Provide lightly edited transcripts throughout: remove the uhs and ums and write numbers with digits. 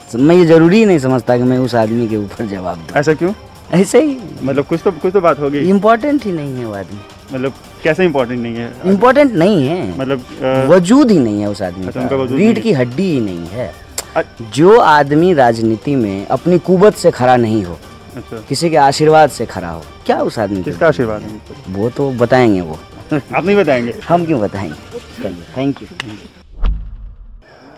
मैं ये ज़रूरी नहीं समझता कि मैं उस आदमी के ऊपर जवाब दूँ। ऐसा क्यों? ऐसे ही, मतलब कुछ तो बात होगी। इम्पोर्टेंट ही नहीं है वो आदमी। मतलब कैसे इम्पोर्टेंट नहीं है? इम्पोर्टेंट नहीं है, मतलब वजूद ही नहीं है उस आदमी अच्छा, का, उनका वजूद रीढ़ नहीं की हड्डी ही नहीं है। जो आदमी राजनीति में अपनी कुवत से खड़ा नहीं हो, अच्छा, किसी के आशीर्वाद से खड़ा हो, क्या उस आदमी को? किसका आशीर्वाद है? वो तो बताएंगे वो। आप नहीं बताएंगे? हम क्यों बताएंगे? चलिए, थैंक यू।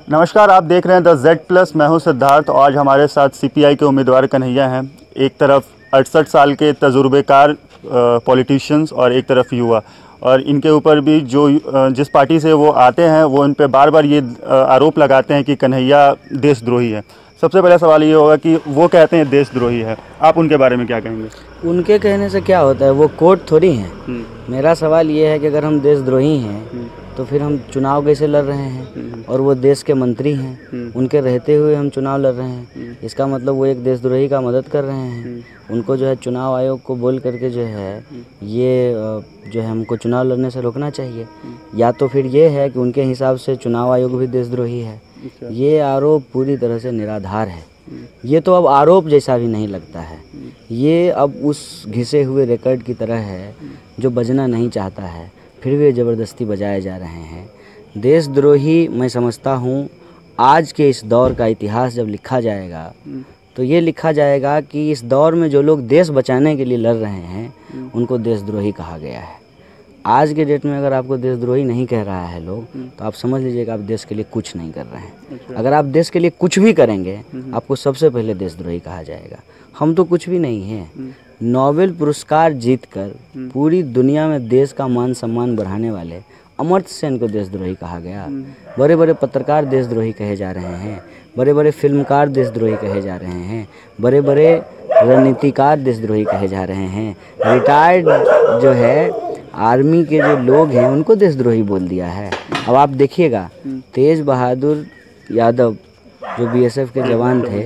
नमस्कार, आप देख रहे हैं द Z+। मैं हूं सिद्धार्थ और आज हमारे साथ CPI के उम्मीदवार कन्हैया हैं। एक तरफ 68 साल के तजुर्बेकार पॉलिटिशियंस और एक तरफ युवा, और इनके ऊपर भी जो जिस पार्टी से वो आते हैं वो इन पे बार बार ये आरोप लगाते हैं कि कन्हैया देशद्रोही है। सबसे पहला सवाल ये होगा कि वो कहते हैं देशद्रोही है, आप उनके बारे में क्या कहेंगे? उनके कहने से क्या होता है, वो कोर्ट थोड़ी हैं। मेरा सवाल ये है कि अगर हम देशद्रोही हैं तो फिर हम चुनाव कैसे लड़ रहे हैं? और वो देश के मंत्री हैं, उनके रहते हुए हम चुनाव लड़ रहे हैं, इसका मतलब वो एक देशद्रोही का मदद कर रहे हैं। उनको जो है चुनाव आयोग को बोल करके जो है ये जो है हमको चुनाव लड़ने से रोकना चाहिए। या तो फिर ये है कि उनके हिसाब से चुनाव आयोग भी देशद्रोही है। ये आरोप पूरी तरह से निराधार है। ये तो अब आरोप जैसा भी नहीं लगता है, ये अब उस घिसे हुए रिकॉर्ड की तरह है जो बजना नहीं चाहता है, फिर भी ज़बरदस्ती बजाए जा रहे हैं। देशद्रोही मैं समझता हूँ आज के इस दौर का इतिहास जब लिखा जाएगा तो ये लिखा जाएगा कि इस दौर में जो लोग देश बचाने के लिए लड़ रहे हैं उनको देशद्रोही कहा गया है। आज के डेट में अगर आपको देशद्रोही नहीं कह रहा है लोग, तो आप समझ लीजिए कि आप देश के लिए कुछ नहीं कर रहे हैं। अगर आप देश के लिए कुछ भी करेंगे आपको सबसे पहले देशद्रोही कहा जाएगा। हम तो कुछ भी नहीं हैं। नोबेल पुरस्कार जीतकर पूरी दुनिया में देश का मान सम्मान बढ़ाने वाले अमर्त्य सेन को देशद्रोही कहा गया। बड़े बड़े पत्रकार देशद्रोही कहे जा रहे हैं, बड़े बड़े फिल्मकार देशद्रोही कहे जा रहे हैं, बड़े बड़े रणनीतिकार देशद्रोही कहे जा रहे हैं। रिटायर्ड जो है आर्मी के जो लोग हैं उनको देशद्रोही बोल दिया है। अब आप देखिएगा तेज बहादुर यादव जो BSF के जवान थे,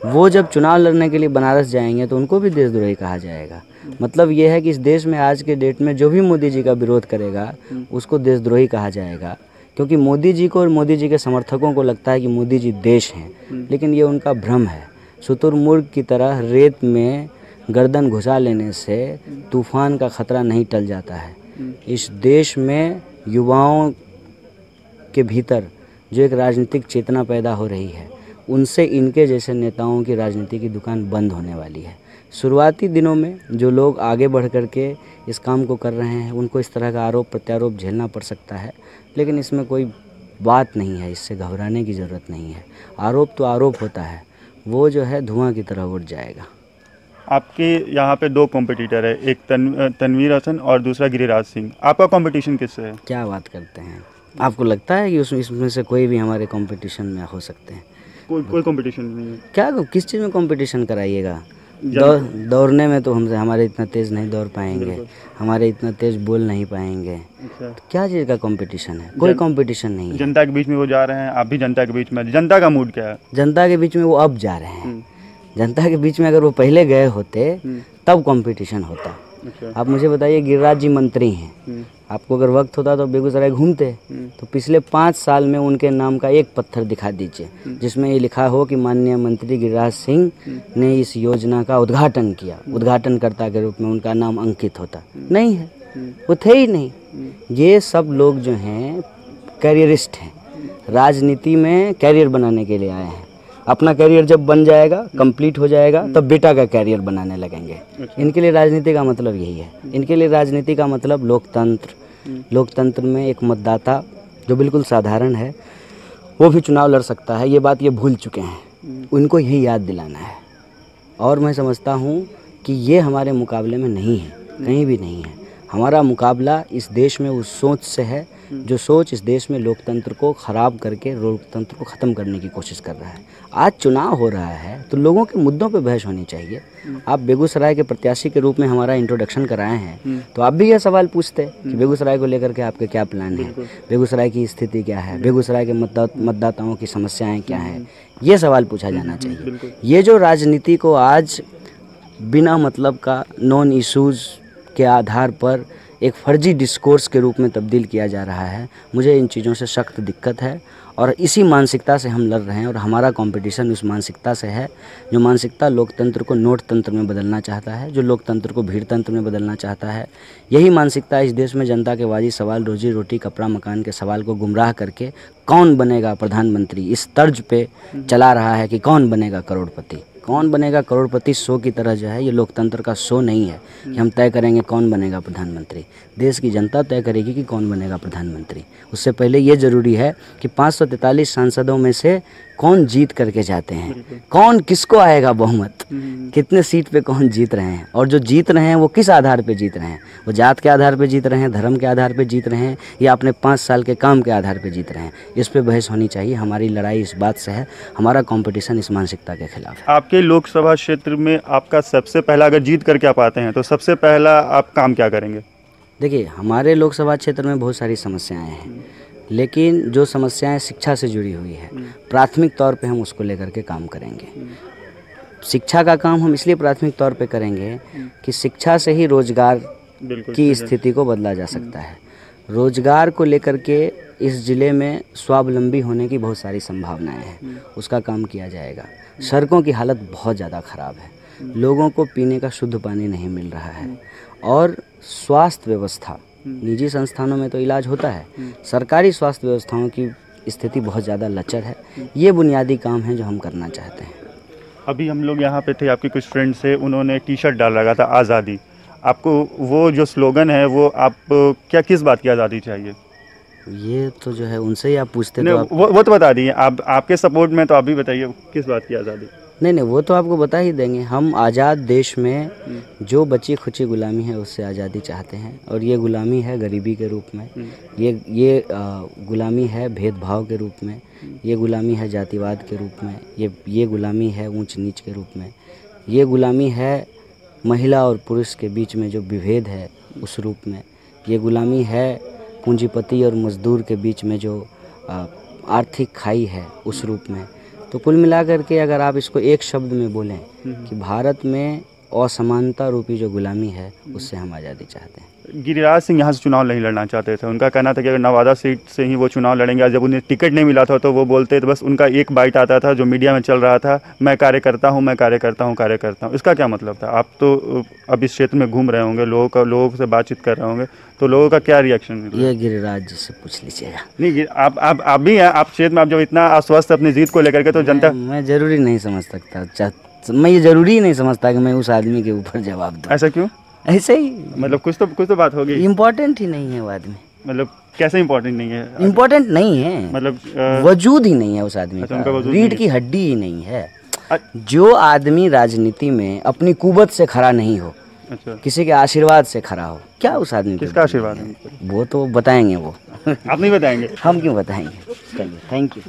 वो जब चुनाव लड़ने के लिए बनारस जाएंगे तो उनको भी देशद्रोही कहा जाएगा। मतलब ये है कि इस देश में आज के डेट में जो भी मोदी जी का विरोध करेगा उसको देशद्रोही कहा जाएगा, क्योंकि मोदी जी को और मोदी जी के समर्थकों को लगता है कि मोदी जी देश हैं, लेकिन ये उनका भ्रम है। शुतुरमुर्ग की तरह रेत में गर्दन घुसा लेने से तूफान का खतरा नहीं टल जाता है। इस देश में युवाओं के भीतर जो एक राजनीतिक चेतना पैदा हो रही है, उनसे इनके जैसे नेताओं की राजनीति की दुकान बंद होने वाली है। शुरुआती दिनों में जो लोग आगे बढ़ कर के इस काम को कर रहे हैं उनको इस तरह का आरोप प्रत्यारोप झेलना पड़ सकता है, लेकिन इसमें कोई बात नहीं है, इससे घबराने की ज़रूरत नहीं है। आरोप तो आरोप होता है, वो जो है धुआं की तरह उड़ जाएगा। आपके यहाँ पे दो कॉम्पिटिटर है, एक तनवीर हसन और दूसरा गिरिराज सिंह। आपका कंपटीशन किससे है? क्या बात करते हैं, आपको लगता है कि इसमें से कोई भी हमारे कंपटीशन में हो सकते हैं? कोई कंपटीशन नहीं है। क्या किस चीज़ में कंपटीशन कराइएगा? दौड़ने में तो हमसे हमारे इतना तेज़ नहीं दौड़ पाएंगे, हमारे इतना तेज़ बोल नहीं पाएंगे। अच्छा। तो क्या चीज़ का कंपटीशन है? कोई कंपटीशन नहीं है। जनता के बीच में वो जा रहे हैं, आप भी जनता के बीच में। जनता का मूड क्या है? जनता के बीच में वो अब जा रहे हैं। जनता के बीच में अगर वो पहले गए होते तब कंपटीशन होता। अच्छा। आप मुझे बताइए, गिरिराज जी मंत्री हैं, आपको अगर वक्त होता तो बेगूसराय घूमते, तो पिछले 5 साल में उनके नाम का एक पत्थर दिखा दीजिए जिसमें ये लिखा हो कि माननीय मंत्री गिरिराज सिंह ने इस योजना का उद्घाटन किया, उद्घाटनकर्ता के रूप में उनका नाम अंकित होता। नहीं है, वो थे ही नहीं। ये सब लोग जो हैं कैरियरिस्ट हैं, राजनीति में कैरियर बनाने के लिए आए हैं। अपना कैरियर जब बन जाएगा, कंप्लीट हो जाएगा, तब बेटा का कैरियर बनाने लगेंगे। इनके लिए राजनीति का मतलब यही है। इनके लिए राजनीति का मतलब लोकतंत्र। लोकतंत्र में एक मतदाता जो बिल्कुल साधारण है वो भी चुनाव लड़ सकता है। ये बात ये भूल चुके हैं, उनको यही याद दिलाना है। और मैं समझता हूँ कि ये हमारे मुकाबले में नहीं है, कहीं भी नहीं है। हमारा मुकाबला इस देश में उस सोच से है जो सोच इस देश में लोकतंत्र को ख़राब करके लोकतंत्र को ख़त्म करने की कोशिश कर रहा है। आज चुनाव हो रहा है तो लोगों के मुद्दों पे बहस होनी चाहिए। आप बेगूसराय के प्रत्याशी के रूप में हमारा इंट्रोडक्शन कराए हैं, तो आप भी यह सवाल पूछते कि बेगूसराय को लेकर के आपके क्या प्लान है, बेगूसराय की स्थिति क्या है, बेगूसराय के मतदाताओं की समस्याएँ क्या हैं, ये सवाल पूछा जाना चाहिए। ये जो राजनीति को आज बिना मतलब का नॉन इशूज़ के आधार पर एक फर्जी डिस्कोर्स के रूप में तब्दील किया जा रहा है। मुझे इन चीज़ों से सख्त दिक्कत है और इसी मानसिकता से हम लड़ रहे हैं और हमारा कंपटीशन उस मानसिकता से है, जो मानसिकता लोकतंत्र को नोट तंत्र में बदलना चाहता है, जो लोकतंत्र को भीड़ तंत्र में बदलना चाहता है। यही मानसिकता इस देश में जनता के वाजिब सवाल, रोजी रोटी, कपड़ा मकान के सवाल को गुमराह करके कौन बनेगा प्रधानमंत्री इस तर्ज पे चला रहा है कि कौन बनेगा करोड़पति। कौन बनेगा करोड़पति शो की तरह जो है ये लोकतंत्र का शो नहीं है कि हम तय करेंगे कौन बनेगा प्रधानमंत्री। देश की जनता तय करेगी कि कौन बनेगा प्रधानमंत्री। उससे पहले ये ज़रूरी है कि 543 सांसदों में से कौन जीत करके जाते हैं, कौन किसको आएगा बहुमत, कितने सीट पे कौन जीत रहे हैं, और जो जीत रहे हैं वो किस आधार पे जीत रहे हैं। वो जात के आधार पे जीत रहे हैं, धर्म के आधार पे जीत रहे हैं, या अपने 5 साल के काम के आधार पे जीत रहे हैं। इस पे बहस होनी चाहिए। हमारी लड़ाई इस बात से है, हमारा कंपटीशन इस मानसिकता के खिलाफ है। आपके लोकसभा क्षेत्र में आपका सबसे पहला, अगर जीत करके आप आते हैं तो सबसे पहला आप काम क्या करेंगे? देखिए, हमारे लोकसभा क्षेत्र में बहुत सारी समस्याएं हैं, लेकिन जो समस्याएं शिक्षा से जुड़ी हुई है, प्राथमिक तौर पे हम उसको लेकर के काम करेंगे। शिक्षा का काम हम इसलिए प्राथमिक तौर पे करेंगे कि शिक्षा से ही रोजगार की स्थिति को बदला जा सकता है। रोजगार को लेकर के इस ज़िले में स्वावलंबी होने की बहुत सारी संभावनाएं हैं, उसका काम किया जाएगा। सड़कों की हालत बहुत ज़्यादा ख़राब है, लोगों को पीने का शुद्ध पानी नहीं मिल रहा है, और स्वास्थ्य व्यवस्था, निजी संस्थानों में तो इलाज होता है, सरकारी स्वास्थ्य व्यवस्थाओं की स्थिति बहुत ज़्यादा लचर है। ये बुनियादी काम है जो हम करना चाहते हैं। अभी हम लोग यहाँ पे थे, आपके कुछ फ्रेंड्स से, उन्होंने टी-शर्ट डाल रखा था आज़ादी। आपको वो जो स्लोगन है वो आप क्या, किस बात की आज़ादी चाहिए? ये तो जो है उनसे ही आप पूछते तो आप... वो तो बता दिए आप, आपके सपोर्ट में, तो आप भी बताइए किस बात की आज़ादी? नहीं, वो तो आपको बता ही देंगे। हम आज़ाद देश में जो बची खुची गुलामी है उससे आज़ादी चाहते हैं, और ये गुलामी है गरीबी के रूप में, ये गुलामी है भेदभाव के रूप में, ये गुलामी है जातिवाद के रूप में, ये गुलामी है ऊंच नीच के रूप में, ये गुलामी है महिला और पुरुष के बीच में जो विभेद है उस रूप में, ये गुलामी है पूंजीपति और मजदूर के बीच में जो आर्थिक खाई है उस रूप में। तो कुल मिलाकर के अगर आप इसको एक शब्द में बोलें कि भारत में असमानता रूपी जो गुलामी है उससे हम आज़ादी चाहते हैं। गिरिराज सिंह यहाँ से चुनाव नहीं लड़ना चाहते थे। उनका कहना था कि अगर नवादा सीट से ही वो चुनाव लड़ेंगे। जब उन्हें टिकट नहीं मिला था तो वो बोलते तो बस उनका एक बाइट आता था जो मीडिया में चल रहा था, मैं कार्यकर्ता हूँ, मैं कार्यकर्ता हूँ, कार्यकर्ता हूँ। इसका क्या मतलब था? आप तो अब इस क्षेत्र में घूम रहे होंगे, लोगों से बातचीत कर रहे होंगे, तो लोगों का क्या रिएक्शन? ये गिरिराज जी से पूछ लीजिएगा। नहीं, आप भी हैं, आप क्षेत्र में आप जब इतना आश्वस्त अपनी जीत को लेकर के, तो जनता... मैं ज़रूरी नहीं समझ सकता, मैं ये ज़रूरी ही नहीं समझता कि मैं उस आदमी के ऊपर जवाब दूँ। ऐसा क्यों? ऐसे ही, मतलब कुछ तो बात होगी। इम्पोर्टेंट ही नहीं है वो आदमी। मतलब कैसे इम्पोर्टेंट नहीं है? इम्पोर्टेंट नहीं है, मतलब वजूद ही नहीं है उस आदमी का, रीढ़ की हड्डी ही नहीं है। जो आदमी राजनीति में अपनी कुवत से खड़ा नहीं हो, अच्छा, किसी के आशीर्वाद से खड़ा हो, क्या उस आदमी किसका आशीर्वाद है? वो तो बताएंगे, वो आप नहीं बताएंगे? हम क्यों बताएंगे? चलिए, थैंक यू।